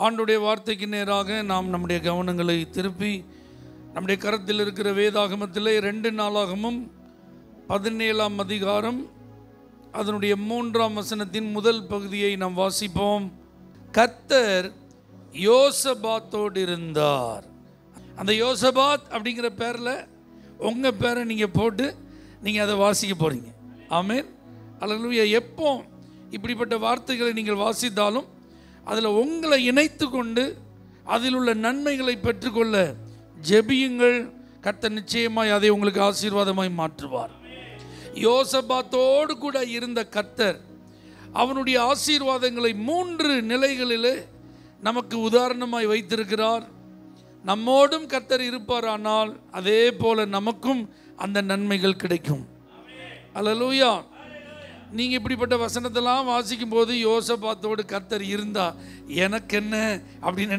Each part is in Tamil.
ஆண்டுடைய வார்த்தைக்கு நேராக நாம் நம்முடைய கவனங்களை திருப்பி நம்முடைய கரத்தில் இருக்கிற வேதாகமத்திலே 2 நாளாகமும் 17ஆம் அதிகாரம் அதனுடைய 3ஆம் வசனத்தின் முதல் பகுதியை நாம் வாசிப்போம். கர்த்தர் யோசபாத்தோடு இருந்தார். அந்த யோசபாத் அப்படிங்கிற பேரில் உங்கள் பேரை நீங்கள் போட்டு நீங்கள் அதை வாசிக்க போகிறீங்க. ஆமென், அல்லேலூயா. எப்போ இப்படிப்பட்ட வார்த்தைகளை நீங்கள் வாசித்தாலும் அதில் உங்களை இணைத்து கொண்டு அதில் உள்ள நன்மைகளை பெற்றுக்கொள்ள ஜெபியுங்கள். கர்த்தர் நிச்சயமாய் அதை உங்களுக்கு ஆசீர்வாதமாய் மாற்றுவார். யோசபாத்தோடு கூட இருந்த கர்த்தர் அவனுடைய ஆசீர்வாதங்களை 3 நிலைகளிலே நமக்கு உதாரணமாய் வைத்திருக்கிறார். நம்மோடும் கர்த்தர் இருப்பாரானால் அதே போல நமக்கும் அந்த நன்மைகள் கிடைக்கும். அல்லேலூயா. நீங்கள் இப்படிப்பட்ட வசனத்தெல்லாம் வாசிக்கும் போது யோசபாத்தோடு கர்த்தர் இருந்தா எனக்கு என்ன அப்படின்னு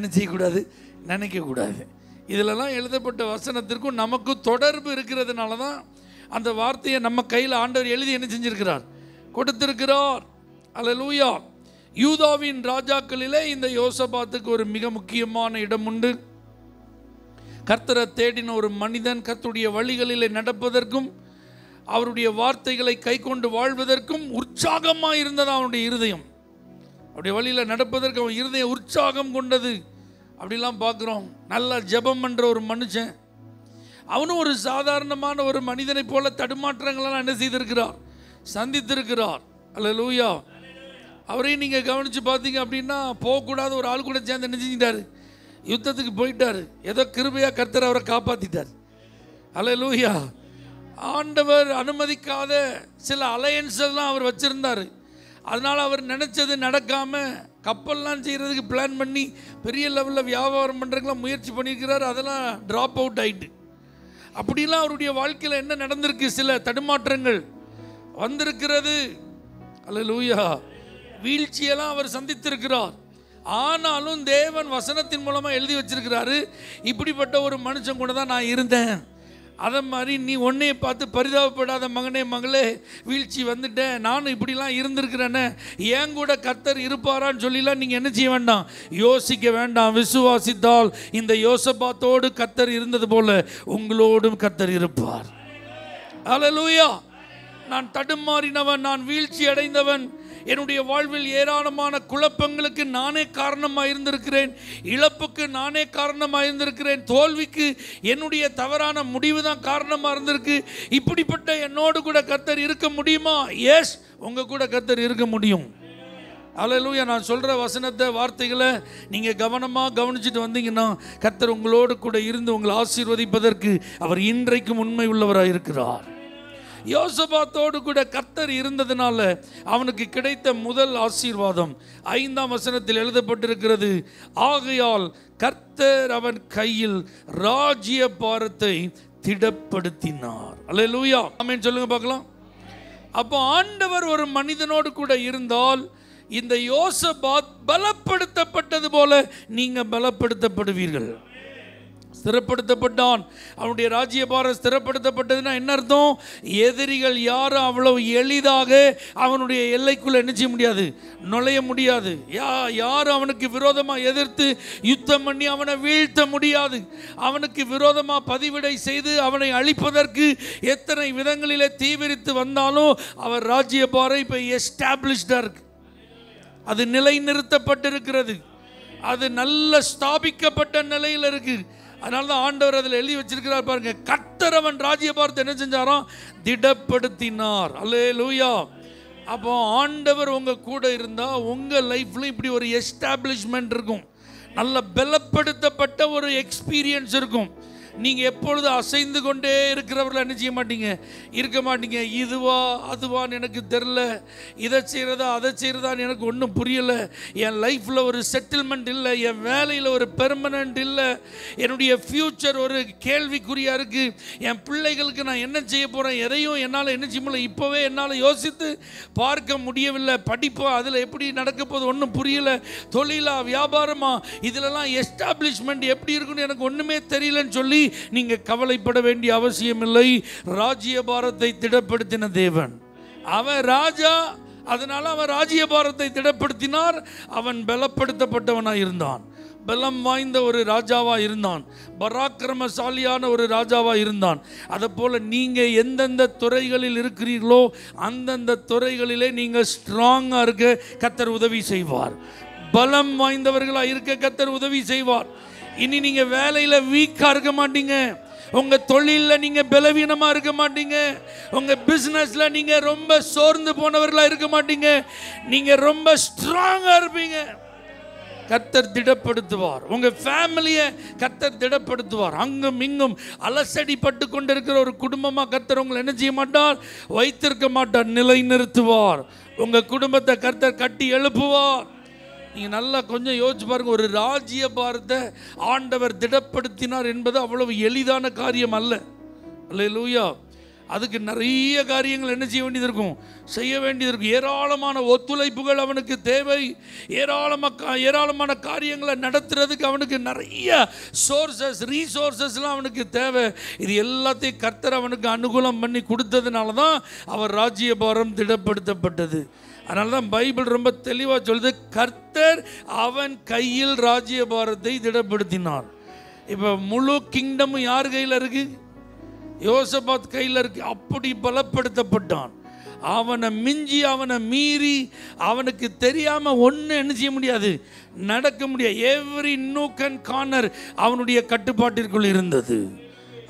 நினைக்கக்கூடாது. இதிலெல்லாம் எழுதப்பட்ட வசனத்திற்கும் நமக்கும் தொடர்பு இருக்கிறதுனால தான் அந்த வார்த்தையை நம்ம கையில் ஆண்டவர் எழுதி என்ன செஞ்சிருக்கிறார், கொடுத்திருக்கிறார். அல்லேலூயா. யூதாவின் ராஜாக்களிலே இந்த யோசபாத்துக்கு ஒரு மிக முக்கியமான இடம் உண்டு. கர்த்தரை தேடின ஒரு மனிதன், கர்த்தருடைய வழிகளிலே நடப்பதற்கும் அவருடைய வார்த்தைகளை கை கொண்டு வாழ்வதற்கும் உற்சாகமாக இருந்தது அவனுடைய இருதயம். அவருடைய வழியில் நடப்பதற்கு அவன் இருதயம் உற்சாகம் கொண்டது. அப்படிலாம் பார்க்குறோம். நல்லா ஜெபம் பண்ணுற ஒரு மனுஷன், அவனும் ஒரு சாதாரணமான ஒரு மனிதனை போல தடுமாற்றங்களெல்லாம் என்ன செய்திருக்கிறார், சந்தித்திருக்கிறார். அல்லேலூயா. அவரையும் நீங்கள் கவனித்து பார்த்தீங்க அப்படின்னா போகக்கூடாத ஒரு ஆள் கூட சேர்ந்து என்ன செஞ்சிட்டாரு, யுத்தத்துக்கு போயிட்டார். ஏதோ கிருபையாக கர்த்தர் அவரை காப்பாற்றிட்டார். அல்லேலூயா. ஆண்டவர் அனுமதிக்காத சில அலையன்ஸெல்லாம் அவர் வச்சுருந்தார். அதனால் அவர் நினச்சது நடக்காமல் கப்பல்லாம் செய்கிறதுக்கு பிளான் பண்ணி பெரிய லெவலில் வியாபாரம் பண்ணுறதுக்கெலாம் முயற்சி பண்ணியிருக்கிறார். அதெல்லாம் ட்ராப் அவுட் ஆகிட்டு. அப்படிலாம் அவருடைய வாழ்க்கையில் என்ன நடந்திருக்கு, சில தடுமாற்றங்கள் வந்திருக்கிறது. அல்லேலூயா. வீழ்ச்சியெல்லாம் அவர் சந்தித்திருக்கிறார். ஆனாலும் தேவன் வசனத்தின் மூலமாக எழுதி வச்சிருக்கிறாரு, இப்படிப்பட்ட ஒரு மனுஷன் கூட தான் நான் இருந்தேன். அதை மாதிரி நீ உன்னையை பார்த்து பரிதாபப்படாத மகனே மகளே, வீழ்ச்சி வந்துட்டேன், நானும் இப்படிலாம் இருந்திருக்கிறேன்னு ஏன் கூட கர்த்தர் இருப்பாரான்னு சொல்லிலாம் நீங்கள் என்ன செய்ய வேண்டாம், யோசிக்க வேண்டாம். விசுவாசித்தால் இந்த யோசபாத்தோடு கர்த்தர் இருந்தது போல உங்களோடும் கர்த்தர் இருப்பார். அல்லேலூயா. நான் தடுமாறினவன், நான் வீழ்ச்சி அடைந்தவன், என்னுடைய வாழ்வில் ஏராளமான குழப்பங்களுக்கு நானே காரணமாக இருந்திருக்கிறேன், இழப்புக்கு நானே காரணமாக இருந்திருக்கிறேன், தோல்விக்கு என்னுடைய தவறான முடிவு தான் காரணமாக இருந்திருக்கு. இப்படிப்பட்ட என்னோடு கூட கர்த்தர் இருக்க முடியுமா? எஸ், உங்கள் கூட கர்த்தர் இருக்க முடியும். அல்லேலூயா. நான் சொல்கிற வசனத்தை, வார்த்தைகளை நீங்கள் கவனமாக கவனிச்சுட்டு வந்தீங்கன்னா கர்த்தர் உங்களோடு கூட இருந்து உங்களை ஆசீர்வதிப்பதற்கு அவர் இன்றைக்கும் உண்மை உள்ளவராக இருக்கிறார். யோசபாத்தோடு கூட கர்த்தர் இருந்ததுனால அவனுக்கு கிடைத்த முதல் ஆசீர்வாதம் 5ஆம் வசனத்தில் எழுதப்பட்டிருக்கிறது. ஆகையால் கர்த்தர் அவன் கையில் ராஜ்ய பாரத்தை திடப்படுத்தினார். அல்லேலூயா. ஆமென் சொல்லுங்க பார்க்கலாம். அப்போ ஆண்டவர் ஒரு மனிதனோடு கூட இருந்தால் இந்த யோசபாத் பலப்படுத்தப்பட்டது போல நீங்க பலப்படுத்தப்படுவீர்கள். ஸ்திரப்படுத்தப்பட்டான். அவனுடைய ராஜ்யபாரம் ஸ்திரப்படுத்தப்பட்டதுன்னா என்ன அர்த்தம்? எதிரிகள் யாரும் அவ்வளவு எளிதாக அவனுடைய எல்லைக்குள்ள என்ன செய்ய முடியாது, நுழைய முடியாது. யாரும் அவனுக்கு விரோதமாக எதிர்த்து யுத்தம் பண்ணி அவனை வீழ்த்த முடியாது. அவனுக்கு விரோதமாக பதிவிடை செய்து அவனை அழிப்பதற்கு எத்தனை விதங்களிலே தீவிரித்து வந்தாலும் அவர் ராஜ்யபாரம் இப்போ எஸ்டாப்ளிஷ்டாக இருக்கு. அது நிலைநிறுத்தப்பட்டிருக்கிறது. அது நல்ல ஸ்தாபிக்கப்பட்ட நிலையில் இருக்கு. அதனால தான் ஆண்டவர் அதில் எழுதி வச்சிருக்கிறார் பாருங்க. கர்த்தர் அவன் ராஜ்யபாரத்தை என்ன செஞ்சாராம், திடப்படுத்தினார். அல்லேலூயா. அப்போ ஆண்டவர் உங்க கூட இருந்தா உங்க லைஃப்ல இப்படி ஒரு எஸ்டாப்ளிஷ்மெண்ட் இருக்கும், நல்ல பலப்படுத்தப்பட்ட ஒரு எக்ஸ்பீரியன்ஸ் இருக்கும். நீங்கள் எப்பொழுது அசைந்து கொண்டே இருக்கிறவர்கள் என்ன செய்ய மாட்டீங்க, இருக்க மாட்டீங்க. இதுவா அதுவான்னு எனக்கு தெரில, இதை செய்கிறதா அதை செய்கிறதான்னு எனக்கு ஒன்றும் புரியலை, என் லைஃப்பில் ஒரு செட்டில்மெண்ட் இல்லை, என் வேலையில் ஒரு பெர்மனண்ட் இல்லை, என்னுடைய ஃப்யூச்சர் ஒரு கேள்விக்குறியாக இருக்குது, என் பிள்ளைகளுக்கு நான் என்ன செய்ய போகிறேன், எதையும் என்னால் என்ன செய்ய முடியல, இப்போவே என்னால் யோசித்து பார்க்க முடியவில்லை, படிப்பா அதில் எப்படி நடக்க போகுது ஒன்றும் புரியலை, தொழிலா வியாபாரமா இதிலெல்லாம் எஸ்டாப்ளிஷ்மெண்ட் எப்படி இருக்குன்னு எனக்கு ஒன்றுமே தெரியலன்னு சொல்லி நீங்க கவலைப்பட வேண்டிய அவசியம் இல்லை. ராஜ்யபாரத்தை திடப்படுத்தின தேவன் அவன் ராஜா. அதனால அவன் ராஜ்யபாரத்தை திடப்படுத்தினார். அவன் பலப்படுத்தப்பட்டவனாய் இருந்தான். பலம் வாய்ந்த ஒரு ராஜாவா இருந்தான், பராக்கிரமசாலியான ஒரு ராஜாவா இருந்தான். அதை போல நீங்க எந்தெந்த துறைகளில் இருக்கிறீர்களோ அந்தந்த துறைகளிலே நீங்க ஸ்ட்ராங்கா இருக்க கர்த்தர் உதவி செய்வார். பலம் வாய்ந்தவர்களா இருக்க கர்த்தர் உதவி செய்வார். இனி நீங்க வேலையில வீக்கா இருக்க மாட்டீங்க, உங்க தொழில நீங்க பலவீனமா இருக்க மாட்டீங்க, உங்க பிசினஸ்ல நீங்க ரொம்ப சோர்ந்து போனவர்களா இருக்க மாட்டீங்க, நீங்க ரொம்ப ஸ்ட்ராங்கா இருப்பீங்க. கர்த்தர் திடப்படுத்துவார். உங்க ஃபேமிலியை கர்த்தர் திடப்படுத்துவார். அங்கும் இங்கும் அலசடிப்பட்டு கொண்டிருக்கிற ஒரு குடும்பமா கர்த்தர் உங்களை என்ன செய்ய மாட்டார், வைத்திருக்க மாட்டார், நிலை நிறுத்துவார். உங்க குடும்பத்தை கர்த்தர் கட்டி எழுப்புவார். நீங்க நல்லா கொஞ்சம் யோசிச்சு பாருங்க, ஒரு ராஜ்ய பாரத்தை ஆண்டவர் திடப்படுத்தினார் என்பது அவ்வளவு எளிதான காரியம் அல்ல. அல்லேலூயா. அதுக்கு நிறைய காரியங்கள் என்ன செய்ய வேண்டியது இருக்கும், செய்ய வேண்டியது இருக்கும். ஏராளமான ஒத்துழைப்புகள் அவனுக்கு தேவை. ஏராளமான காரியங்களை நடத்துறதுக்கு அவனுக்கு நிறைய ரீசோர்சஸ்லாம் அவனுக்கு தேவை. இது எல்லாத்தையும் கர்த்தர் அவனுக்கு அனுகூலம் பண்ணி கொடுத்ததுனால தான் அவர் ராஜ்யபாரம் திடப்படுத்தப்பட்டது. அதனால தான் பைபிள் ரொம்ப தெளிவாக சொல்லுது, கர்த்தர் அவன் கையில் ராஜ்யபாரத்தை திடப்படுத்தினார். இப்போ முழு கிங்டமும் யார் கையில் இருக்கு, யோசபாத் கையில் இருக்கு. அப்படி பலப்படுத்தப்பட்டான். அவனை மிஞ்சி அவனை மீறி அவனுக்கு தெரியாம ஒன்று என்ன செய்ய முடியாது, நடக்க முடியாது. எவ்ரி நூக் அண்ட் கார்னர் அவனுடைய கட்டுப்பாட்டிற்குள் இருந்தது.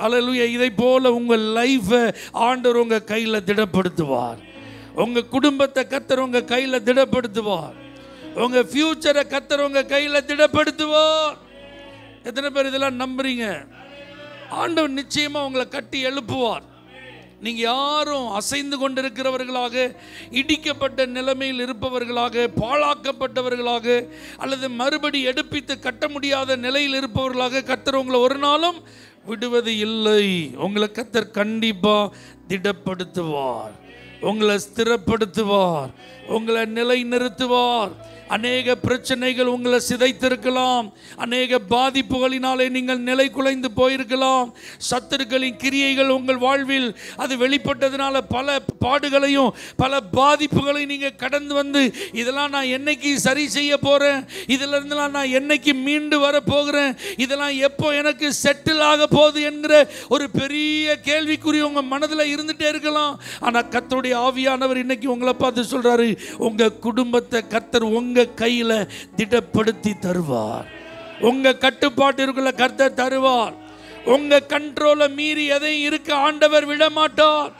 அல்லேலூயா. இதை போல உங்கள் லைஃபை ஆண்டவர் உங்க கையில் திடப்படுத்துவார். உங்க குடும்பத்தை கர்த்தர் உங்க கையில் திடப்படுத்துவார். உங்க ஃபியூச்சரை கர்த்தர் உங்க கையில் திடப்படுத்துவார். எத்தனை பேர் இதெல்லாம் நம்புறீங்க? ஆண்டவர் நிச்சயமா உங்களை கட்டி எழுப்புவார். நீங்க யாரும் அசைந்து கொண்டிருக்கிறவர்களாக, இடிக்கப்பட்ட நிலைமையில் இருப்பவர்களாக, பாழாக்கப்பட்டவர்களாக, அல்லது மறுபடி எடுப்பித்து கட்ட முடியாத நிலையில் இருப்பவர்களாக கர்த்தர் உங்களை ஒரு நாளும் விடுவது இல்லை. உங்களை கர்த்தர் கண்டிப்பா திடப்படுத்துவார், உங்களை ஸ்திரப்படுத்துவார், உங்களை நிலை நிறுத்துவார். அநேக பிரச்சனைகள் உங்களை சிதைத்திருக்கலாம், அநேக பாதிப்புகளினாலே நீங்கள் நிலை குலைந்து போயிருக்கலாம். சத்துருக்களின் கிரியைகள் உங்கள் வாழ்வில் அது வெளிப்பட்டதுனால பல பாடுகளையும் பல பாதிப்புகளையும் நீங்கள் கடந்து வந்து, இதெல்லாம் நான் என்னைக்கு சரி செய்ய போகிறேன், இதில் இருந்தெல்லாம் நான் என்னைக்கு மீண்டு வர போகிறேன், இதெல்லாம் எப்போ எனக்கு செட்டில் ஆக போகுது என்கிற ஒரு பெரிய கேள்விக்குறி உங்கள் மனதில் இருந்துகிட்டே இருக்கலாம். ஆனால் கர்த்தருடைய ஆவியானவர் இன்னைக்கு உங்களை பார்த்து சொல்கிறாரு, உங்கள் குடும்பத்தை கர்த்தர் உங்கள் கையில திடப்படுத்தி தருவார். உங்க கட்டுப்பாட்டிற்குள்ள கர்த்தர் தருவார். உங்க கண்ட்ரோலை மீறி எதையும் இருக்க ஆண்டவர் விட மாட்டார்.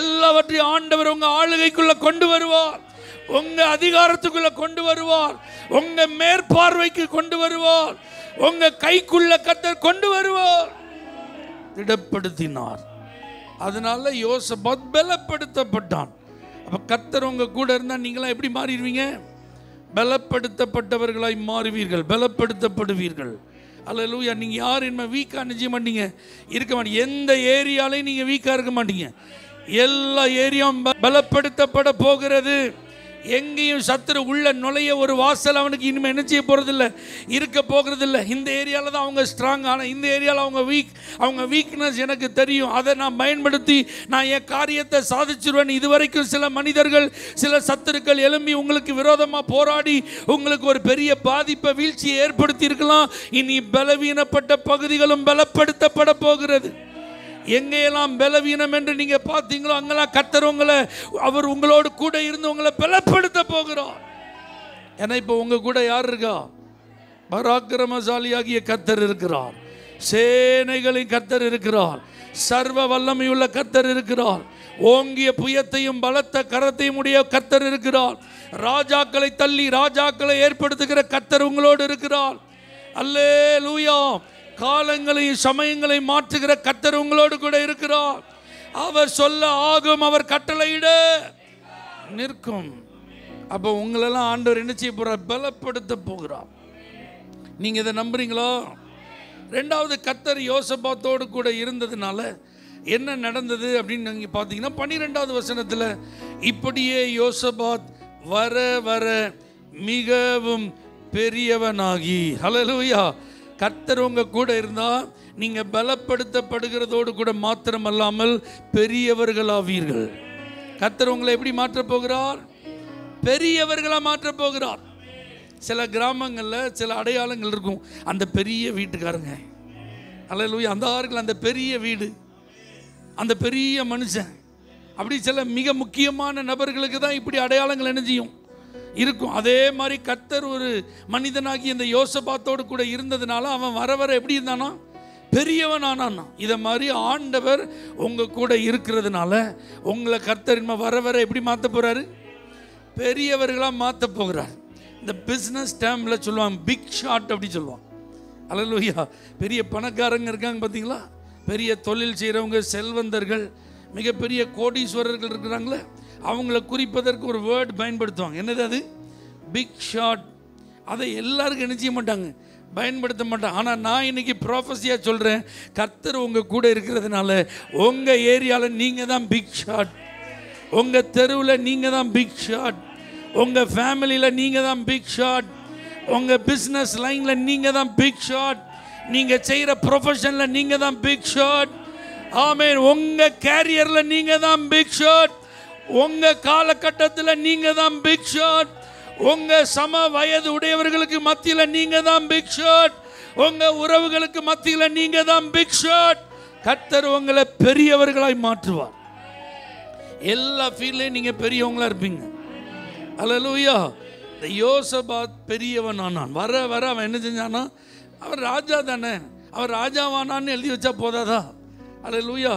எல்லாவற்றையும் ஆண்டவர் உங்க ஆளுகைக்குள்ள கொண்டு வருவார், உங்க அதிகாரத்துக்குள்ள கொண்டு வருவார், உங்க மேற்பார்வைக்கு கொண்டு வருவார், உங்க கைக்குள்ள கர்த்தர் கொண்டு வருவார். திடப்படுத்தினார். அதனால யோசபாத் பலப்படுத்தப்பட்டான். அப்ப கர்த்தர் உங்க கூட இருந்தா நீங்களாம் எப்படி மாறிடுவீங்க? பலப்படுத்தப்பட்டவர்களாய் மாறுவீர்கள், பலப்படுத்தப்படுவீர்கள். அல்லேலூயா. நீங்கள் யார் என்ன வீக்காக நிச்சய மாட்டீங்க, இருக்க மாட்டீங்க. எந்த ஏரியாலையும் நீங்கள் வீக்காக இருக்க மாட்டீங்க. எல்லா ஏரியாவும் பலப்படுத்தப்பட போகிறது. எங்கேயும் சத்துரு உள்ள நுழைய ஒரு வாசல் அவனுக்கு இனிமேல் என்ன செய்ய போகிறதில்ல, இருக்க போகிறதில்ல. இந்த ஏரியாவில் தான் அவங்க ஸ்ட்ராங், ஆனால் இந்த ஏரியாவில் அவங்க வீக். அவங்க வீக்னஸ் எனக்கு தெரியும், அதை நான் பயன்படுத்தி நான் என் காரியத்தை சாதிச்சிருவேன். இதுவரைக்கும் சில மனிதர்கள், சில சத்துருக்கள் எழும்பி உங்களுக்கு விரோதமாக போராடி உங்களுக்கு ஒரு பெரிய பாதிப்பை, வீழ்ச்சியை ஏற்படுத்தி இருக்கலாம். இனி பலவீனப்பட்ட பகுதிகளும் பலப்படுத்தப்பட போகிறது. எங்கெல்லாம் பலவீனம் என்று நீங்க பார்த்தீங்களோ அங்கெல்லாம் கர்த்தர் உங்களை, அவர் உங்களோடு கூட இருந்து உங்களை பலப்படுத்த போகிறார். ஏன்னா இப்போ உங்க கூட யார் இருக்கா? பராக்கிரமசாலியாகிய கர்த்தர் இருக்கிறார், சேனைகளின் கர்த்தர் இருக்கிறார், சர்வ வல்லமையுள்ள கர்த்தர் இருக்கிறார், ஓங்கிய புயத்தையும் பலத்த கரத்தையும் உடைய கர்த்தர் இருக்கிறார், ராஜாக்களை தள்ளி ராஜாக்களை ஏற்படுத்துகிற கர்த்தர் உங்களோடு இருக்கிறார். அல்லேலூயா. காலங்களையும் சமயங்களை மாற்றுகிற கர்த்தர் உங்களோடு கூட இருக்கிறார். அவர் சொல்ல ஆகும், அவர் கட்டளையிட நிற்கும். அப்போ உங்களெல்லாம் ஆண்டவர் என்ன செய்ய போறார்? பலப்படுத்த போகிறார். நீங்க இதை நம்புறீங்களா? ரெண்டாவது, கர்த்தர் யோசபாத்தோடு கூட இருந்ததுனால என்ன நடந்தது அப்படின்னு நீங்க பார்த்தீங்கன்னா 12வது வசனத்தில், இப்படியே யோசபாத் வர வர மிகவும் பெரியவனாகி. ஹல்லேலூயா. கர்த்தர் உங்க கூட இருந்தா நீங்க பலப்படுத்தப்படுகிறதோடு கூட மாத்திரமல்லாமல் பெரியவர்களாவீர்கள். கர்த்தர் உங்களை எப்படி மாற்ற போகிறார்? பெரியவர்களா மாற்ற போகிறார். சில கிராமங்களில் சில அடையாளங்கள் இருக்கும். அந்த பெரிய வீட்டுக்காரங்க, அல்லேலூயா, அந்த ஆறுகள், அந்த பெரிய வீடு, அந்த பெரிய மனுஷன், அப்படி சில மிக முக்கியமான நபர்களுக்கு தான் இப்படி அடையாளங்கள் என்ன செய்யும் இருக்கும். அதே மாதிரி கர்த்தர் ஒரு மனிதனாகி இந்த யோசபாத்தோடு கூட இருந்ததுனால அவன் வர வர எப்படி இருந்தானா, பெரியவன் ஆனான்னா. இதை மாதிரி ஆண்டவர் உங்கள் கூட இருக்கிறதுனால உங்களை கர்த்தர் வர வர எப்படி மாற்ற போகிறாரு, பெரியவர்களாக மாற்ற போகிறார். இந்த பிஸ்னஸ் டேர்மில் சொல்லுவாங்க பிக் ஷாட் அப்படி சொல்லுவாங்க. அல்லேலூயா. பெரிய பணக்காரங்க இருக்காங்க பார்த்தீங்களா, பெரிய தொழில் செய்கிறவங்க, செல்வந்தர்கள், மிகப்பெரிய கோடீஸ்வரர்கள் இருக்கிறாங்களே, அவங்கள குறிப்பதற்கு ஒரு வேர்டு பயன்படுத்துவாங்க. என்னது அது? Big shot. அதை எல்லாருக்கும் என்ன செய்ய மாட்டாங்க, பயன்படுத்த மாட்டாங்க. ஆனால் நான் இன்னைக்கு ப்ராஃபஸியாக சொல்கிறேன், கர்த்தர் உங்கள் கூட இருக்கிறதுனால உங்கள் ஏரியாவில் நீங்கள் தான் பிக் ஷாட், உங்கள் தெருவில் நீங்கள் தான் பிக் ஷாட், உங்கள் ஃபேமிலியில் நீங்கள் தான் பிக் ஷாட், உங்கள் பிஸ்னஸ் லைனில் நீங்கள் தான் பிக் ஷாட், நீங்கள் செய்கிற ப்ரொஃபஷனில் நீங்கள் தான் பிக் ஷாட். ஆமென். உங்கள் கேரியரில் நீங்கள் தான் பிக் ஷாட், உங்கள் காலகட்டத்தில் நீங்கள் தான் பிக் ஷாட், உங்கள் சம வயது உடையவர்களுக்கு மத்தியில் நீங்கள் தான் பிக் ஷாட், உங்கள் உறவுகளுக்கு மத்தியில் நீங்கள் தான் பிக் ஷாட். கர்த்தர் உங்களை பெரியவர்களாய் மாற்றுவார். எல்லா ஃபீல்ட்லையும் நீங்கள் பெரியவங்களா இருப்பீங்க. அல்லேலூயா. இந்த யோசபாத் பெரியவன் ஆனான். வர வர அவன் என்ன செஞ்சானா, அவர் ராஜா தானே, அவர் ராஜாவானான்னு எழுதி வச்சா போதாதா? அல்லேலூயா.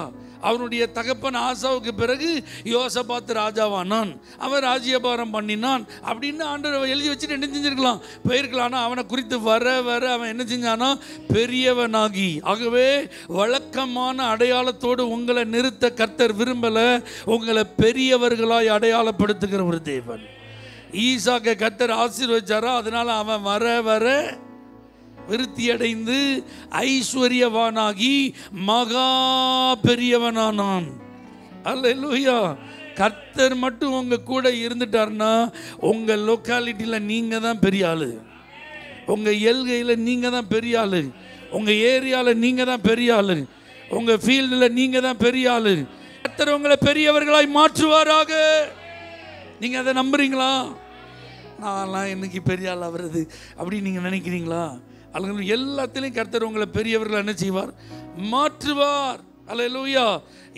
அவனுடைய தகப்பன் ஆசாவுக்கு பிறகு யோசபாத் ராஜாவானான், அவன் ராஜ்யபாரம் பண்ணினான் அப்படின்னு ஆண்டவர் எழுதி வச்சுட்டு என்ன செஞ்சிருக்கலாம், போயிருக்கலாம். ஆனால் அவனை குறித்து வர வர அவன் என்ன செஞ்சானா, பெரியவனாகி. ஆகவே வழக்கமான அடையாளத்தோடு உங்களை நிறுத்த கர்த்தர் விரும்பலை, உங்களை பெரியவர்களாய் அடையாளப்படுத்துகிற ஒரு தேவன். ஈசாக்கை கர்த்தர் ஆசீர்வதிச்சாரா, அதனால அவன் வர வர விருத்தியடைந்து ஐஸ்வர்யவானாகி மகா பெரியவனானான். அல்லேலூயா. கர்த்தர் மட்டும் உங்க கூட இருந்துட்டார்னா உங்க லொக்காலிட்டியில் நீங்க தான் பெரிய ஆளு, உங்க எல்கையில் நீங்க தான் பெரிய ஆளு, உங்க ஏரியாவில் நீங்க தான் பெரிய ஆளு, உங்க ஃபீல்டில் நீங்க தான் பெரிய ஆளு. கர்த்தர் உங்களை பெரியவர்களாய் மாற்றுவாராக. நீங்க அதை நம்புறீங்களா? நான்லாம் இன்னைக்கு பெரிய ஆள் ஆகிறது அப்படி நீங்க நினைக்கிறீங்களா? அல்லது எல்லாத்திலையும் கர்த்தர் உங்களை பெரியவர்கள் என்ன செய்வார், மாற்றுவார். அல்லேலூயா.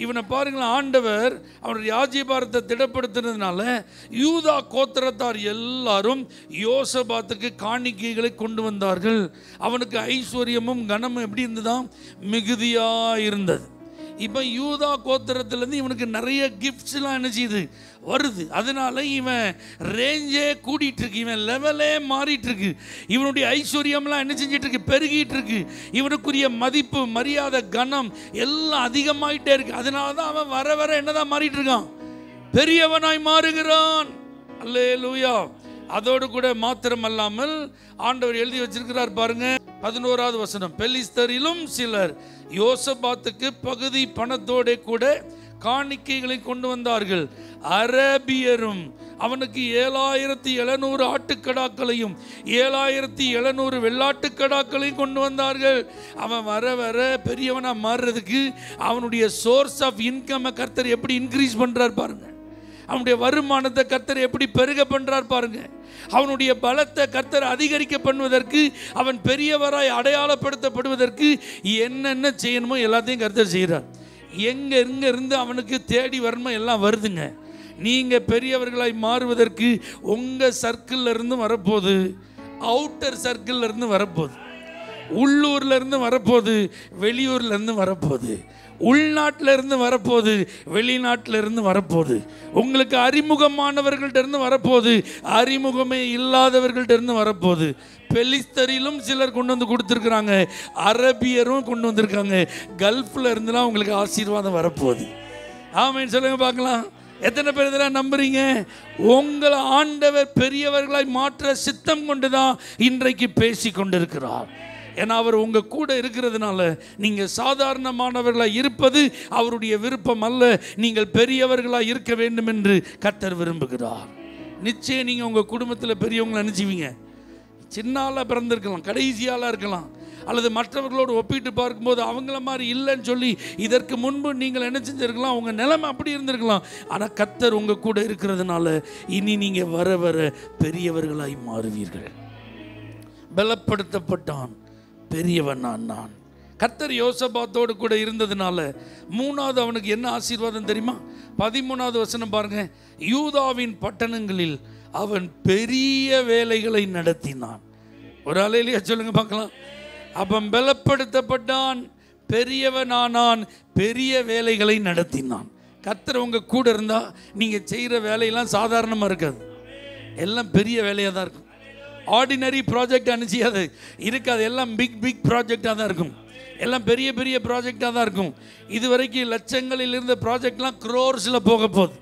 இவனை பாருங்களேன், ஆண்டவர் அவனுடைய ராஜ்யபாரத்தை திடப்படுத்தினதுனால யூதா கோத்திரத்தார் எல்லாரும் யோசபாத்துக்கு காணிக்கைகளை கொண்டு வந்தார்கள். அவனுக்கு ஐஸ்வர்யமும் கனமும் எப்படி இருந்ததாம், மிகுதியாக இருந்தது. இப்போ யூதா கோத்திரத்திலேருந்து இவனுக்கு நிறைய கிஃப்ட்ஸ்லாம் என்ன செய்யுது, வருது. அதனால இவன் ரேஞ்சே கூடிட்டு இருக்கு, இவன் லெவலே மாறிட்டு இருக்கு, இவனுடைய ஐஸ்வர்யம்லாம் என்ன செஞ்சிட்டு இருக்கு, பெருகிட்டு இருக்கு, இவனுக்குரிய மதிப்பு, மரியாதை, கனம் எல்லாம் அதிகமாயிட்டே இருக்கு. அதனால தான் அவன் வர வர என்னதான் மாறிட்டு இருக்கான், பெரியவனாய் மாறுகிறான். அல்லேலூயா. அதோடு கூட மாத்திரம் அல்லாமல் ஆண்டவர் எழுதி வச்சிருக்கிறார் பாருங்க, 11வது வசனம். பெலிஸ்தரிலும் சிலர் யோசபாத்துக்கு பகுதி பணத்தோட கூட காணிக்கைகளை கொண்டு வந்தார்கள். அரபியரும் அவனுக்கு 7700 ஆட்டுக்கடாக்களையும் 7700 வெள்ளாட்டுக்கடாக்களையும் கொண்டு வந்தார்கள். அவன் வர வர பெரியவனா மாறுறதுக்கு அவனுடைய சோர்ஸ் ஆஃப் இன்கம் கர்த்தர் எப்படி இன்க்ரீஸ் பண்றார் பாருங்க, அவனுடைய வருமானத்தை கர்த்தர் எப்படி பெருக பண்றார் பாருங்க, அவனுடைய பலத்தை கர்த்தர் அதிகரிக்க பண்ணுவதற்கு, அவன் பெரியவராய் அடையாளப்படுத்தப்படுவதற்கு என்னென்ன செய்யணுமோ எல்லாத்தையும் கர்த்தர் செய்கிறார். எங்க இருந்து அவனுக்கு தேடி வரணுமோ எல்லாம் வருதுங்க. நீங்க பெரியவர்களாய் மாறுவதற்கு உங்க சர்க்கிள்ல இருந்து வரப்போகுது, அவுட்டர் சர்க்கிள்ல இருந்து வரப்போகுது, உள்ளூர்ல இருந்து வரப்போகுது, வெளியூர்ல இருந்து வரப்போகுது, உள்நாட்டில் இருந்து வரப்போகுது, வெளிநாட்டில் இருந்து வரப்போகுது, உங்களுக்கு அறிமுகமானவர்கள்ட்ட இருந்து வரப்போகுது, அறிமுகமே இல்லாதவர்கள்ட்ட இருந்து வரப்போகுது. பெலிஸ்தரிலும் சிலர் கொண்டு வந்து கொடுத்துருக்குறாங்க, அரபியரும் கொண்டு வந்திருக்காங்க, கல்ஃபில் இருந்துலாம் உங்களுக்கு ஆசீர்வாதம் வரப்போகுது. ஆமென் சொல்லுங்க பார்க்கலாம். எத்தனை பேர் இதெல்லாம் நம்புறீங்க? உங்களை ஆண்டவர் பெரியவர்களாய் மாற்ற சித்தம் கொண்டுதான் இன்றைக்கு பேசி கொண்டிருக்கிறார். ஏன்னா அவர் உங்க கூட இருக்கிறதுனால நீங்கள் சாதாரணமானவர்களாக இருப்பது அவருடைய விருப்பம் அல்ல, நீங்கள் பெரியவர்களாக இருக்க வேண்டும் என்று கர்த்தர் விரும்புகிறார். நிச்சயம் நீங்கள் உங்கள் குடும்பத்தில் பெரியவங்களை நினைச்சுவீங்க. சின்ன ஆளாக பிறந்திருக்கலாம், கடைசி ஆளாக இருக்கலாம், அல்லது மற்றவர்களோடு ஒப்பிட்டு பார்க்கும்போது அவங்கள மாதிரி இல்லைன்னு சொல்லி இதற்கு முன்பு நீங்கள் என்ன செஞ்சிருக்கலாம், உங்கள் நிலைமை அப்படி இருந்திருக்கலாம். ஆனால் கர்த்தர் உங்கள் கூட இருக்கிறதுனால இனி நீங்கள் வர வர பெரியவர்களாய் மாறுவீர்கள். பலப்படுத்தப்பட்டான், பெரியவன் நான். கர்த்தர் யோசபாத்தோடு கூட இருந்ததுனால மூணாவது அவனுக்கு என்ன ஆசீர்வாதம் தெரியுமா? 13வது வசனம் பாருங்க. யூதாவின் பட்டணங்களில் அவன் பெரிய வேலைகளை நடத்தினான். ஒரு அலையிலேயே சொல்லுங்க பார்க்கலாம். அவன் பலப்படுத்தப்பட்டான், பெரியவனானான், பெரிய வேலைகளை நடத்தினான். கர்த்தர் உங்க கூட இருந்தா நீங்க செய்யற வேலையெல்லாம் சாதாரணமா இருக்காது, எல்லாம் பெரிய வேலையா தான் இருக்கும். ஆர்டினரி ப்ராஜெக்ட் அனுப்பிச்சியாது இருக்காது, எல்லாம் பிக் ப்ராஜெக்டாக தான் இருக்கும், எல்லாம் பெரிய பெரிய ப்ராஜெக்டாக தான் இருக்கும். இதுவரைக்கும் லட்சங்களில் இருந்த ப்ராஜெக்ட்லாம் க்ரோர்ஸில் போக போகுது,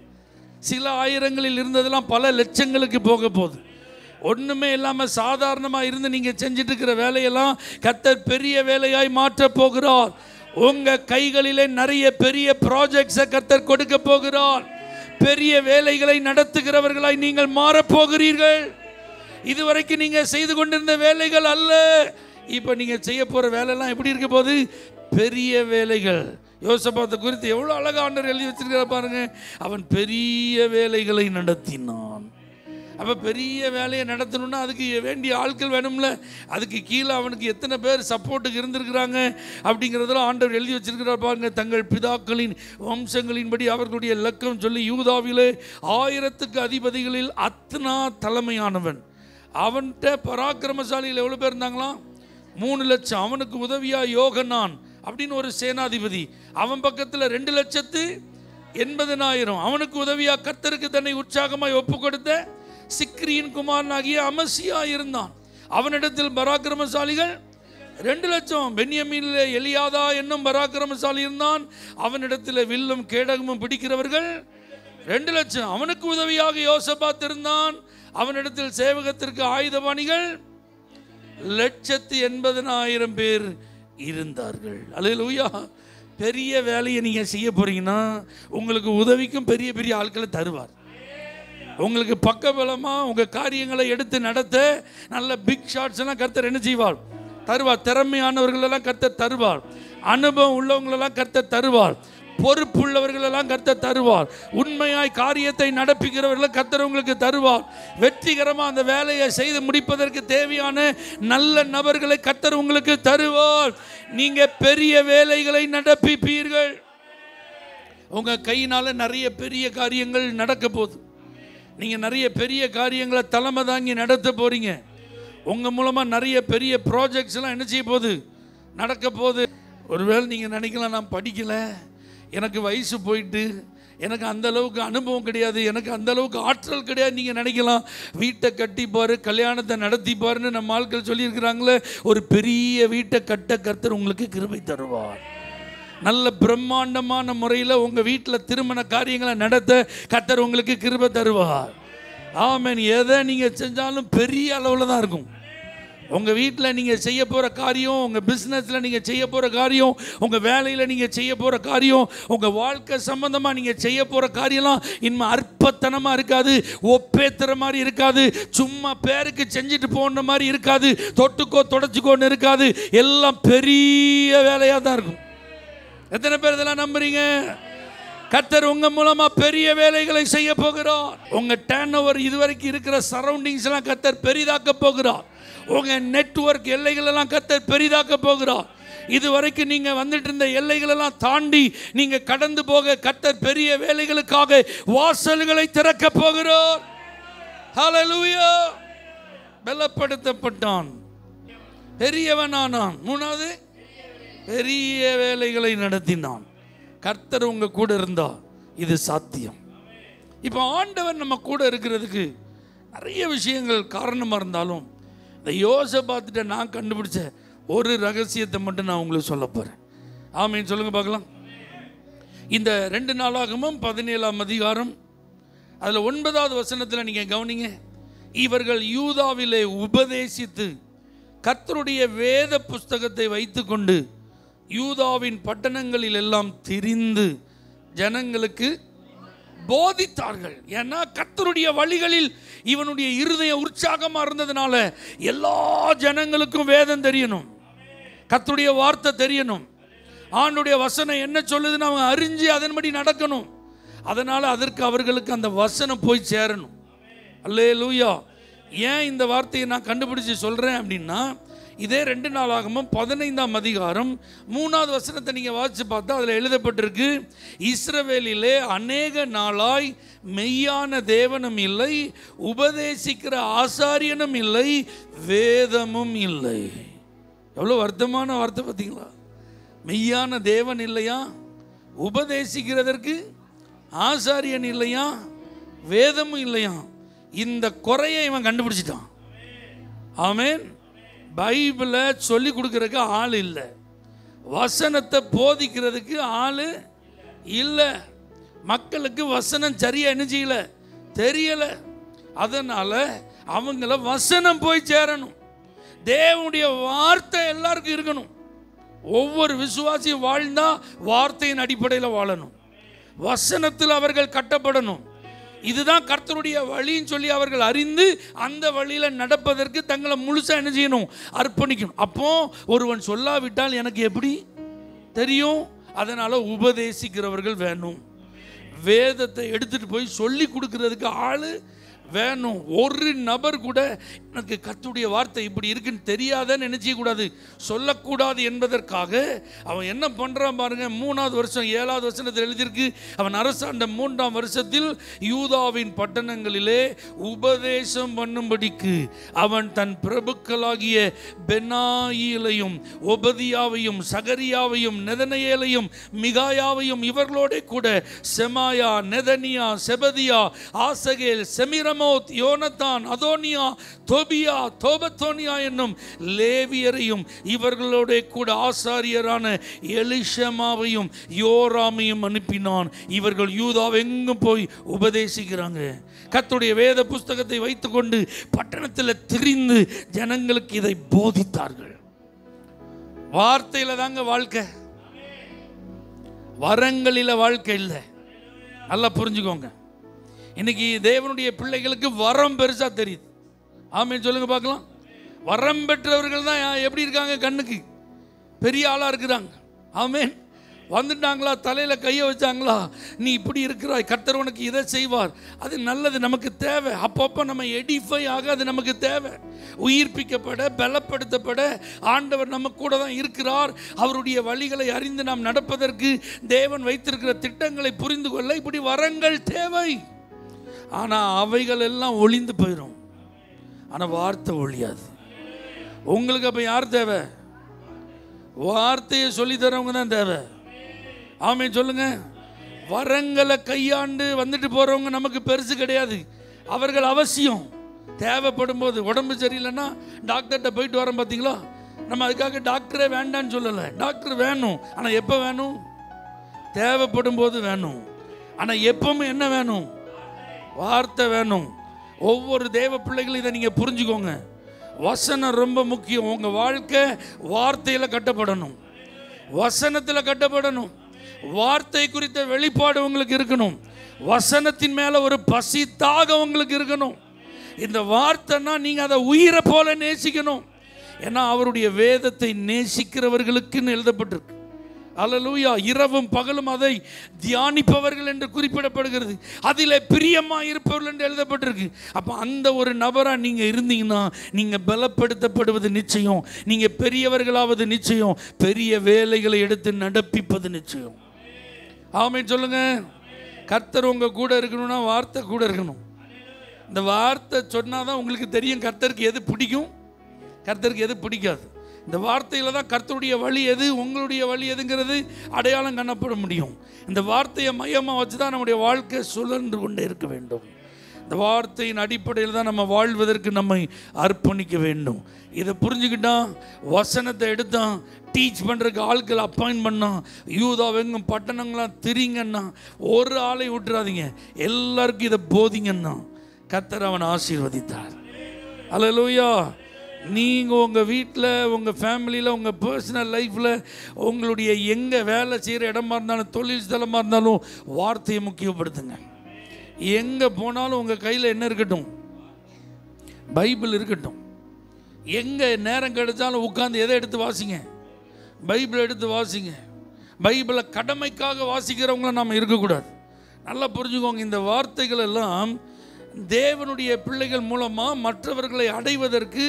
சில ஆயிரங்களில் இருந்ததெல்லாம் பல லட்சங்களுக்கு போக போகுது. ஒன்றுமே இல்லாமல் சாதாரணமாக இருந்து நீங்கள் செஞ்சுட்டு இருக்கிற வேலையெல்லாம் கர்த்தர் பெரிய வேலையாய் மாற்ற போகிறார். உங்கள் கைகளிலே நிறைய பெரிய ப்ராஜெக்ட்ஸை கர்த்தர் கொடுக்க போகிறார். பெரிய வேலைகளை நடத்துகிறவர்களாய் நீங்கள் மாறப்போகிறீர்கள். இதுவரைக்கும் நீங்கள் செய்து கொண்டிருந்த வேலைகள் அல்ல, இப்போ நீங்கள் செய்ய போகிற வேலையெல்லாம் எப்படி இருக்க போது? பெரிய வேலைகள். யோசபாத்தை குறித்து எவ்வளோ அழகாக ஆண்டவர் எழுதி வச்சிருக்கிற பாருங்க. அவன் பெரிய வேலைகளை நடத்தினான். அப்போ பெரிய வேலையை நடத்தணும்னா அதுக்கு வேண்டிய ஆட்கள் வேணும்ல. அதுக்கு கீழே அவனுக்கு எத்தனை பேர் சப்போர்ட்டுக்கு இருந்திருக்கிறாங்க அப்படிங்கிறதெல்லாம் ஆண்டவர் எழுதி வச்சிருக்கிறார் பாருங்க. தங்கள் பிதாக்களின் வம்சங்களின்படி அவர்களுடைய இலக்கம் சொல்லி யூதாவிலே 1000க்கு அதிபதிகளில் அத்னா தலைமையானவன். அவன்கிட்ட பராக்கிரமசாலிகள் எவ்வளோ பேர் இருந்தாங்களாம்? 3 லட்சம். அவனுக்கு உதவியா யோகனான் அப்படின்னு ஒரு சேனாதிபதி, அவன் பக்கத்தில் 2,80,000. அவனுக்கு உதவியா கர்த்தருக்கு தன்னை உற்சாகமாய் ஒப்பு கொடுத்த சிக்ரியின் குமாரனாகிய அமசியா இருந்தான். அவனிடத்தில் பராக்கிரமசாலிகள் 2 லட்சம். பென்யமீனிலே எலியாதா என்னும் பராக்கிரமசாலி இருந்தான். அவனிடத்தில் வில்லும் கேடகமும் பிடிக்கிறவர்கள் 2 லட்சம். அவனுக்கு உதவியாக யோசபாத் இருந்தான். அவனிடத்தில் சேவகத்திற்கு ஆயுதபாணிகள் 1,80,000 பேர் இருந்தார்கள். அல்லேலூயா. பெரிய வேலையை நீங்க செய்ய போறீங்கன்னா உங்களுக்கு உதவிக்கும் பெரிய பெரிய ஆட்களை தருவார். உங்களுக்கு பக்கபலமா உங்க காரியங்களை எடுத்து நடத்த நல்ல பிக் ஷாட்ஸ் எல்லாம் கர்த்தர் என்ன செய்வார்? தருவார். திறமையானவர்கள் எல்லாம் கர்த்தர் தருவார். அனுபவம் உள்ளவங்களெல்லாம் கர்த்தர் தருவார். பொறுப்புள்ளவர்களெல்லாம் கர்த்தர் தருவார். உண்மையாய் காரியத்தை நடப்பிக்கிறவர்களை கர்த்தர் உங்களுக்கு தருவார். வெற்றிகரமாக அந்த வேலையை செய்து முடிப்பதற்கு தேவையான நல்ல நபர்களை கர்த்தர் உங்களுக்கு தருவார். நீங்க பெரிய வேலைகளை நடப்பிப்பீர்கள். உங்க கையினால நிறைய பெரிய காரியங்கள் நடக்க போகுது. நீங்க நிறைய பெரிய காரியங்களை தலைமை தாங்கி நடத்த போறீங்க. உங்க மூலமா நிறைய பெரிய ப்ராஜெக்ட்ஸ் எல்லாம் என்ன செய்ய போகுது? நடக்க போகுது. ஒருவேளை நீங்க நினைக்கலாம், நான் படிக்கல, எனக்கு வயசு போயிட்டு, எனக்கு அந்த அளவுக்கு அனுபவம் கிடையாது, எனக்கு அந்த அளவுக்கு ஆற்றல் கிடையாது நீங்க நினைக்கலாம். வீட்டை கட்டிப்பாரு, கல்யாணத்தை நடத்திப்பாருன்னு நம்ம ஆட்கள் சொல்லியிருக்கிறாங்களே. ஒரு பெரிய வீட்டை கட்ட கர்த்தர் உங்களுக்கு கிருபை தருவார். நல்ல பிரம்மாண்டமான முறையில் உங்க வீட்டில் திருமண காரியங்களை நடத்த கர்த்தர் உங்களுக்கு கிருபை தருவார். ஆமென். எதை நீங்க செஞ்சாலும் பெரிய அளவில் தான் இருக்கும். உங்க வீட்டில் நீங்க செய்ய போற காரியம், உங்க பிசினஸ்ல நீங்க செய்ய போற காரியம், உங்க வேலையில நீங்க செய்ய போற காரியம், உங்க வாழ்க்கை சம்பந்தமா நீங்க செய்ய போற காரியம்லாம் இனிமே அற்பத்தனமா இருக்காது, ஒப்பேத்துற மாதிரி இருக்காது, சும்மா பேருக்கு செஞ்சுட்டு போன மாதிரி இருக்காது, தொட்டுக்கோ தொடச்சுக்கோன்னு இருக்காது. எல்லாம் பெரிய வேலையா தான் இருக்கும். எத்தனை பேர் இதெல்லாம் நம்புறீங்க? கர்த்தர் உங்க மூலமா பெரிய வேலைகளை செய்ய போகிறார். உங்க டர்ன் ஓவர் இதுவரைக்கும் இருக்கிற சரௌண்டிங்ஸ் எல்லாம் கர்த்தர் பெரிதாக்க போகிறார். உங்க நெட்வொர்க் எல்லைகள் எல்லாம் கர்த்தர் பெரிதாக்க போகிறார். இதுவரைக்கும் நீங்க வந்துட்டு இருந்த எல்லைகள் எல்லாம் தாண்டி நீங்க கடந்து போக கர்த்தர் பெரிய வேலைகளுக்காக வாசல்களை திறக்க போகிறார். ஹல்லேலூயா. பலப்படுத்தப்பட்டான், பெரியவனானான். 3வது, பெரிய வேலைகளை நடத்தினான். கர்த்தர் உங்க கூட இருந்தா இது சாத்தியம். இப்போ ஆண்டவர் நம்ம கூட இருக்கிறதுக்கு நிறைய விஷயங்கள் காரணமாக இருந்தாலும், இந்த யோசபாத்திட்ட நான் கண்டுபிடிச்ச ஒரு ரகசியத்தை மட்டும் நான் உங்களுக்கு சொல்ல போகிறேன். ஆமீன் சொல்லுங்க பார்க்கலாம். இந்த 2 நாளாகமும் 17ஆம் அதிகாரம் அதில் 9வது வசனத்தில் நீங்கள் கவனிங்க. இவர்கள் யூதாவிலே உபதேசித்து கர்த்தருடைய வேத புஸ்தகத்தை வைத்துக்கொண்டு யூதாவின் பட்டணங்களில் எல்லாம் திரிந்து ஜனங்களுக்கு போதித்தார்கள். ஏன்னா கர்த்தருடைய வழிகளில் இவனுடைய இருதயம் உற்சாகமாக இருந்ததுனால எல்லா ஜனங்களுக்கும் வேதம் தெரியணும், கர்த்தருடைய வார்த்தை தெரியணும், ஆண்டுடைய வசனம் என்ன சொல்லுதுன்னு அவங்க அறிஞ்சு அதன்படி நடக்கணும். அதனால அதற்கு அவர்களுக்கு அந்த வசனம் போய் சேரணும். அல்லேலூயா. ஏன் இந்த வார்த்தையை நான் கண்டுபிடிச்சி சொல்கிறேன் அப்படின்னா, இதே 2 நாளாகமும் 15ஆம் அதிகாரம் 3வது வசனத்தை நீங்கள் வாசித்து பார்த்தா அதில் எழுதப்பட்டிருக்கு, இஸ்ரவேலிலே அநேக நாளாய் மெய்யான தேவனும் இல்லை, உபதேசிக்கிற ஆசாரியனும் இல்லை, வேதமும் இல்லை. எவ்வளோ வருத்தமான வார்த்தை பார்த்தீங்களா? மெய்யான தேவன் இல்லையா, உபதேசிக்கிறதற்கு ஆசாரியன் இல்லையா, வேதமும் இல்லையா. இந்த குறையை இவன் கண்டுபிடிச்சிட்டான். ஆமென். பைபிளை சொல்லி கொடுக்கறதுக்கு ஆள் இல்லை, வசனத்தை போதிக்கிறதுக்கு ஆள் இல்லை, மக்களுக்கு வசனம் சரியா என்ன செய்யல, தெரியல. அதனால அவங்கள வசனம் போய் சேரணும். தேவனுடைய வார்த்தை எல்லாருக்கும் இருக்கணும். ஒவ்வொரு விசுவாசியும் வாழ்ந்தா வார்த்தையின் அடிப்படையில் வாழணும், வசனத்தில் அவர்கள் கட்டப்படணும். இதுதான் கர்த்தருடைய வழின்னு சொல்லி அவர்கள் அறிந்து அந்த வழியில் நடப்பதற்கு தங்களை முழுசாக என்ன செய்யணும், அர்ப்பணிக்கணும். அப்போ ஒருவன் சொல்லாவிட்டால் எனக்கு எப்படி தெரியும்? அதனால உபதேசிக்கிறவர்கள் வேணும், வேதத்தை எடுத்துட்டு போய் சொல்லி கொடுக்கறதுக்கு ஆள் வேணும். ஒரு நபர் கூட எனக்கு கர்த்தருடைய வார்த்தை இப்படி இருக்குன்னு தெரியாதன்னு நினைச்சக்கூடாது, சொல்லக்கூடாது என்பதற்காக அவன் என்ன பண்ணுறான் பாருங்க. 3வது வருஷம் 7வது வசனத்தில் எழுதியிருக்கு, அவன் அரசாண்ட 3ஆம் வருஷத்தில் யூதாவின் பட்டணங்களிலே உபதேசம் பண்ணும்படிக்கு அவன் தன் பிரபுக்களாகிய பெனாயிலையும் ஒபதியாவையும் சகரியாவையும் நெதனேயேலையும் மிகாயாவையும் இவர்களோட கூட செமாயா, நெதனியா, செபதியா, ஆசகேல், செமிரம், யோனத்தான், அதோனியா, தோபியா, தோபத்தோனியா என்னும் லேவியரையும் இவர்களோட கூட ஆசாரியரான எலிஷமாவையும் யோராமையும் அனுப்பினான். இவர்கள் யூதாவெங்கும் போய் உபதேசிக்கிறாங்க. கர்த்தருடைய வேத புஸ்தகத்தை வைத்துக்கொண்டு பட்டணத்தில் திரிந்து ஜனங்களுக்கு இதை போதித்தார்கள். வார்த்தையில தாங்க வாழ்க்கை, வரங்களில வாழ்க்கை இல்லை. நல்லா புரிஞ்சுக்கோங்க. இன்னைக்கு தேவனுடைய பிள்ளைகளுக்கு வரம் பெருசா தெரியுது. ஆமென் சொல்லுங்க பார்க்கலாம். வரம் பெற்றவர்கள் தான் எப்படி இருக்காங்க, கண்ணுக்கு பெரிய ஆளா இருக்கிறாங்க. ஆமென். வந்துட்டாங்களா, தலையில கையை வச்சாங்களா, நீ இப்படி இருக்கிறாய், கர்த்தர் உனக்கு இதை செய்வார், அது நல்லது, நமக்கு தேவை. அப்பப்போ நம்ம எடிஃபை ஆக அது நமக்கு தேவை. உயிர்ப்பிக்கப்பட, பலப்படுத்தப்பட ஆண்டவர் நம்ம கூட தான் இருக்கிறார். அவருடைய வழிகளை அறிந்து நாம் நடப்பதற்கு தேவன் வைத்திருக்கிற திட்டங்களை புரிந்து கொள்ள இப்படி வரங்கள் தேவை. ஆனால் அவைகள் எல்லாம் ஒளிந்து போயிடும், ஆனால் வார்த்தை ஒழியாது. உங்களுக்கு அப்போ யார் தேவை? வார்த்தையை சொல்லித்தரவங்க தான் தேவை. ஆமென் சொல்லுங்க. வரங்களை கையாண்டு வந்துட்டு போகிறவங்க நமக்கு பெருசு கிடையாது, அவர்கள் அவசியம். தேவைப்படும் போது உடம்பு சரியில்லைன்னா டாக்டர்கிட்ட போயிட்டு வரோம் பார்த்தீங்களா, நம்ம அதுக்காக டாக்டரே வேண்டான்னு சொல்லலை, டாக்டர் வேணும். ஆனால் எப்போ வேணும்? தேவைப்படும் போது வேணும். ஆனால் எப்பவுமே என்ன வேணும்? வார்த்தை வேணும். ஒவ்வொரு தேவ பிள்ளைகளும் இதை நீங்கள் புரிஞ்சுக்கோங்க. வசனம் ரொம்ப முக்கியம். உங்கள் வாழ்க்கை வார்த்தையில் கட்டப்படணும், வசனத்தில் கட்டப்படணும். வார்த்தை குறித்த வெளிப்பாடு உங்களுக்கு இருக்கணும், வசனத்தின் மேலே ஒரு பசி தாகம் உங்களுக்கு இருக்கணும். இந்த வார்த்தைன்னா நீங்கள் அதை உயிரை போல நேசிக்கணும். ஏன்னா அவருடைய வேதத்தை நேசிக்கிறவர்களுக்குன்னு எழுதப்பட்டிருக்கு. அல்லேலூயா. இரவும் பகலும் அதை தியானிப்பவர்கள் என்று குறிப்பிடப்படுகிறது. அதில் பிரியமா இருப்பவர்கள் என்று எழுதப்பட்டிருக்கு. அப்போ அந்த ஒரு நபராக நீங்கள் இருந்தீங்கன்னா நீங்கள் பலப்படுத்தப்படுவது நிச்சயம், நீங்கள் பெரியவர்களாவது நிச்சயம், பெரிய வேலைகளை எடுத்து நடப்பிப்பது நிச்சயம். ஆமென் சொல்லுங்க. கர்த்தர் உங்கள் கூட இருக்கணும்னா வார்த்தை கூட இருக்கணும். இந்த வார்த்தை சொன்னாதான் உங்களுக்கு தெரியும் கர்த்தருக்கு எது பிடிக்கும், கர்த்தருக்கு எது பிடிக்காது. இந்த வார்த்தையில் தான் கர்த்தருடைய வழி எது, உங்களுடைய வழி எதுங்கிறது அடையாளம் காணப்பட முடியும். இந்த வார்த்தையை மையமாக வச்சு தான் நம்முடைய வாழ்க்கை சுழன்று கொண்டே இருக்க வேண்டும். இந்த வார்த்தையின் அடிப்படையில் தான் நம்ம வாழ்வதற்கு நம்மை அர்ப்பணிக்க வேண்டும். இதை புரிஞ்சுக்கிட்டான், வசனத்தை எடுத்தான், டீச் பண்ணுறதுக்கு ஆட்கள் அப்பாயின்ட் பண்ணான். யூதாவெங்கும் பட்டணங்களாம் திரிங்கன்னா ஒரு ஆளை விட்டுறாதீங்க, எல்லாருக்கும் இதை போதிங்கன்னா கர்த்தர் அவனை ஆசீர்வதித்தார். அல்லேலூயா. நீங்கள் உங்கள் வீட்டில், உங்கள் ஃபேமிலியில், உங்கள் பர்சனல் லைஃப்பில், உங்களுடைய எங்கே வேலை செய்கிற இடமா இருந்தாலும், தொழில் ஸ்தலமாக இருந்தாலும் வார்த்தையை முக்கியப்படுத்துங்க. எங்கே போனாலும் உங்கள் கையில் என்ன இருக்கட்டும்? பைபிள் இருக்கட்டும். எங்கே நேரம் கிடைச்சாலும் உட்காந்து எதை எடுத்து வாசிங்க? பைபிளை எடுத்து வாசிங்க. பைபிளை கடமைக்காக வாசிக்கிறவங்கள நாம் இருக்கக்கூடாது. நல்லா புரிஞ்சுக்கோங்க. இந்த வார்த்தைகள் எல்லாம் தேவனுடைய பிள்ளைகள் மூலமாக மற்றவர்களை அடைவதற்கு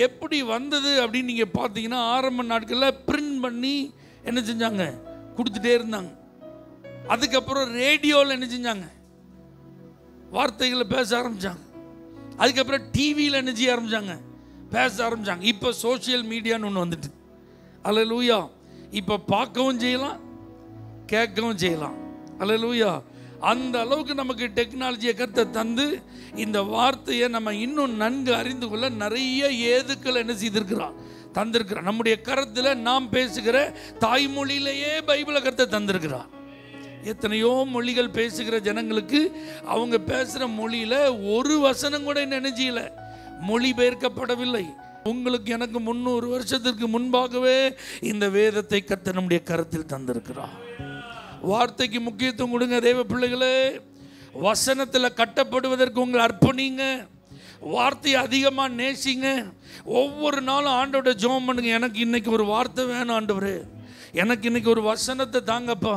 எப்படி வந்தது அப்படின்னு நீங்கள் பார்த்தீங்கன்னா, ஆரம்ப நாட்களில் பிரிண்ட் பண்ணி என்ன செஞ்சாங்க, கொடுத்துட்டே இருந்தாங்க. அதுக்கப்புறம் ரேடியோவில் என்ன செஞ்சாங்க, வார்த்தைகளை பேச ஆரம்பித்தாங்க. அதுக்கப்புறம் டிவியில் என்ன செய்ய ஆரம்பித்தாங்க, பேச ஆரம்பித்தாங்க. இப்போ சோஷியல் மீடியான்னு ஒன்று வந்துட்டு, அல்லேலூயா. இப்போ பார்க்கவும் செய்யலாம், கேட்கவும் செய்யலாம். அல்லேலூயா. அந்த அளவுக்கு நமக்கு டெக்னாலஜியை கர்த்தர் தந்து இந்த வார்த்தையை நம்ம இன்னும் நன்கு அறிந்து கொள்ள நிறைய ஏதுக்கள் என்ன செய்திருக்கிறார், தந்திருக்கிறார். நம்முடைய கருத்தில் நாம் பேசுகிற தாய்மொழியிலேயே பைபிளை கர்த்தர் தந்திருக்கிறார். எத்தனையோ மொழிகள் பேசுகிற ஜனங்களுக்கு அவங்க பேசுகிற மொழியில் ஒரு வசனம் கூட நினைச்சில மொழிபெயர்க்கப்படவில்லை. உங்களுக்கு எனக்கு 300 வருஷத்திற்கு முன்பாகவே இந்த வேதத்தை கர்த்தர் நம்முடைய கருத்தில் தந்திருக்கிறார். வார்த்தைக்கு முக்கியத்துவம் கொடுங்க தேவ பிள்ளைகளே. வசனத்தில் கட்டப்படுவதற்கு உங்களை அர்ப்பணிங்க. வார்த்தையை அதிகமாக நேசிங்க. ஒவ்வொரு நாளும் ஆண்டவரோட ஜெபம் பண்ணுங்க. எனக்கு இன்னைக்கு ஒரு வார்த்தை வேணும் ஆண்டவரே, எனக்கு இன்னைக்கு ஒரு வசனத்தை தாங்கப்பா,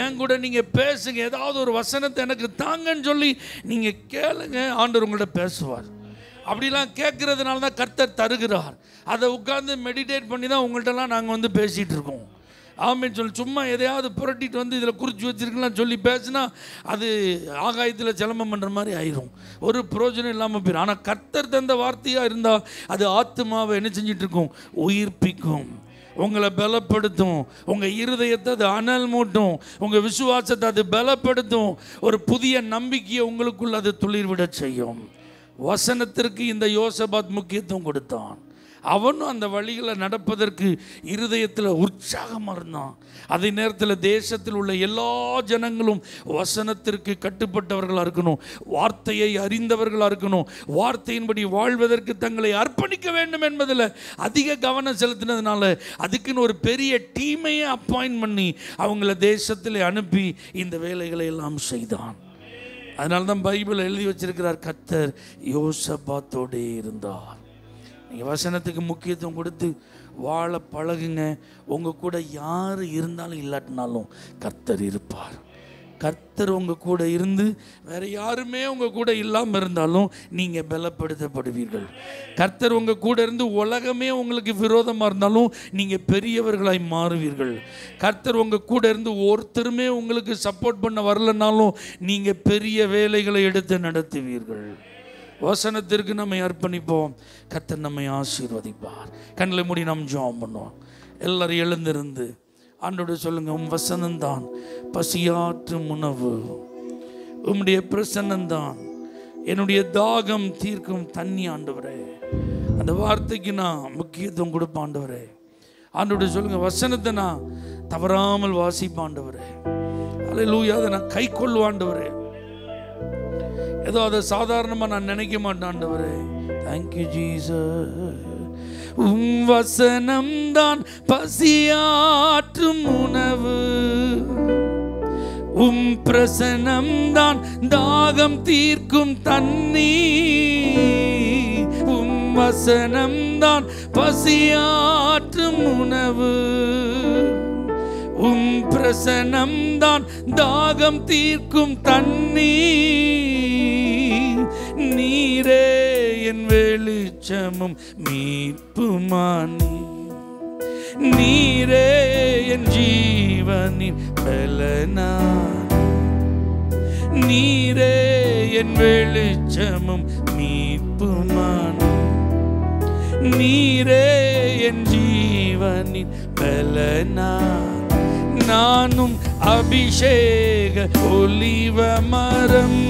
என் கூட நீங்கள் பேசுங்க, ஏதாவது ஒரு வசனத்தை எனக்கு தாங்கன்னு சொல்லி நீங்கள் கேளுங்க. ஆண்டவர் உங்கள்கிட்ட பேசுவார். அப்படிலாம் கேட்கறதுனால தான் கர்த்தர் தருகிறார். அதை உட்கார்ந்து மெடிடேட் பண்ணி தான் உங்கள்கிட்டலாம் நாங்கள் வந்து பேசிகிட்டு இருக்கோம். ஆமேன்னு சொல்லி சும்மா எதையாவது புரட்டிட்டு வந்து இதில் குறித்து வச்சுருக்கலாம் சொல்லி பேசினா அது ஆகாயத்தில் சிலம்பம் பண்ணுற மாதிரி ஆயிரும், ஒரு பிரயோஜனம் இல்லாமல் போயிடும். ஆனால் கர்த்தர் தந்த வார்த்தையாக இருந்தால் அது ஆத்துமாவை என்ன செஞ்சிட்ருக்கும், உயிர்ப்பிக்கும், உங்களை பலப்படுத்தும், உங்கள் இருதயத்தை அது அனல் மூட்டும், உங்கள் விசுவாசத்தை அது பலப்படுத்தும், ஒரு புதிய நம்பிக்கையை உங்களுக்குள் அது துளிர்விட செய்யும். வசனத்திற்கு இந்த யோசபாத் முக்கியத்துவம் கொடுத்தான். அவனும் அந்த வழிகளை நடப்பதற்கு இருதயத்தில் உற்சாகமாக இருந்தான். அதே நேரத்தில் தேசத்தில் உள்ள எல்லா ஜனங்களும் வசனத்திற்கு கட்டுப்பட்டவர்களாக இருக்கணும், வார்த்தையை அறிந்தவர்களாக இருக்கணும், வார்த்தையின்படி வாழ்வதற்கு தங்களை அர்ப்பணிக்க வேண்டும் என்பதில் அதிக கவனம் செலுத்தினதுனால அதுக்குன்னு ஒரு பெரிய டீமையே அப்பாயின்ட் பண்ணி அவங்கள தேசத்தில் அனுப்பி இந்த வேலைகளை எல்லாம் செய்தான். அதனால தான் பைபிள் எழுதி வச்சிருக்கிறார், கர்த்தர் யோசபாத்தோடே இருந்தார். நீங்கள் வசனத்துக்கு முக்கியத்துவம் கொடுத்து வாழ பழகுங்க. உங்கள் கூட யார் இருந்தாலும் இல்லாட்டினாலும் கர்த்தர் இருப்பார். கர்த்தர் உங்கள் கூட இருந்து வேறு யாருமே உங்கள் கூட இல்லாமல் இருந்தாலும் நீங்கள் பலப்படுத்தப்படுவீர்கள். கர்த்தர் உங்கள் கூட இருந்து உலகமே உங்களுக்கு விரோதமாக இருந்தாலும் நீங்கள் பெரியவர்களாய் மாறுவீர்கள். கர்த்தர் உங்கள் கூட இருந்து ஒருத்தருமே உங்களுக்கு சப்போர்ட் பண்ண வரலனாலும் நீங்கள் பெரிய வேலைகளை எடுத்து நடத்துவீர்கள். வசனத்திற்கு நம்மை அர்ப்பணிப்போம். கர்த்தர் நம்மை ஆசீர்வதிப்பார். கண்களை மூடி நாம் ஜெபம் பண்ணுவோம். எல்லாரும் எழுந்திருந்து ஆண்டோடு சொல்லுங்க, உம் வசனம்தான் பசியாற்றும் உணவு, உம்முடைய பிரசன்னம்தான் என்னுடைய தாகம் தீர்க்கும் தண்ணி. ஆண்டவரே, அந்த வார்த்தைக்கு நான் முக்கியத்துவம் கொடுப்பேன். ஆண்டவரே, ஆண்டோடு சொல்லுங்க, வசனத்தை நான் தவறாமல் வாசிப்பேன். ஆண்டவரே, அல்லேலூயா, அதை நான் கை கொள்வாண்டவரே. ஏதோ அதை சாதாரணமாக நான் நினைக்க மாட்டேன். ஆண்டவரே, தேங்க்யூ ஜீசஸ். உம் வசனம்தான் பசியாற்றும் உணவு, உம் பிரசனம்தான் தாகம் தீர்க்கும் தண்ணி. உம் வசனம்தான் பசியாற்றும் உணவு, உம் பிரசனம்தான் தாகம் தீர்க்கும் தண்ணி. நீரே என் வெளிச்சமும் மீட்புமானி, நீரே என் ஜீவனின் பலனானி. நீரே என் வெளிச்சமும் மீட்புமானி, நீரே என் ஜீவனின் பலனானி. நானும் அபிஷேக ஒலிவ மரம்,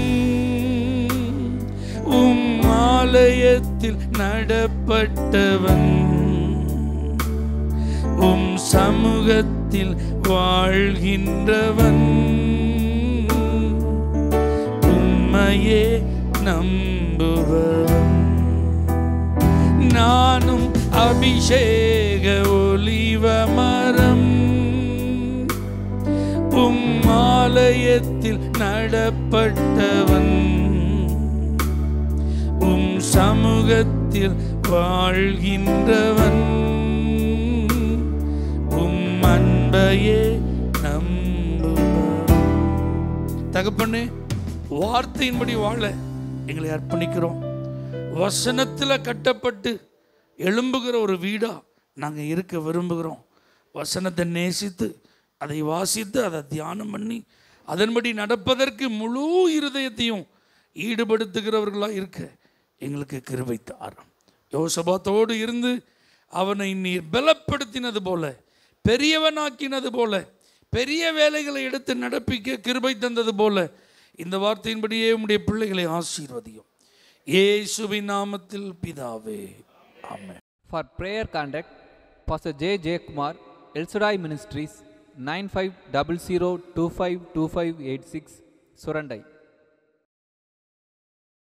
உம் ஆலயத்தில் நடப்பட்டவன், உம் சமூகத்தில் வாழ்கின்றவன், உம்மையே நம்புவன். நானும் அபிஷேக ஒலிவ மரம், உம் ஆலயத்தில் நடப்பட்டவன், உம் சமூகத்தில் வாழ்கின்றவன், உம் அன்பையே நம்புவன். தகப்பனே, வார்த்தையின்படி வாழ எங்களை அர்ப்பணிக்கிறோம். வசனத்தில் கட்டப்பட்டு எழும்புகிற ஒரு வீடா நாங்கள் இருக்க விரும்புகிறோம். வசனத்தை நேசித்து அதை வாசித்து அதை தியானம் பண்ணி அதன்படி நடப்பதற்கு முழு இருதயத்தையும் ஈடுபடுத்துகிறவர்களாக இருக்க எங்களுக்கு கிருபை தாரும். யோசபாத்தோடு இருந்து அவனை நீர் பலப்படுத்தினது போல, பெரியவனாக்கினது போல, பெரிய வேலைகளை எடுத்து நடப்பிக்க கிருபை தந்தது போல இந்த வார்த்தையின்படியே உம்முடைய பிள்ளைகளை ஆசீர்வதியும். இயேசுவின் நாமத்தில் பிதாவே, ஆமென். For prayer contact, Pastor J. Kumar, El Shaddai Ministries, 9500252586, Surandai.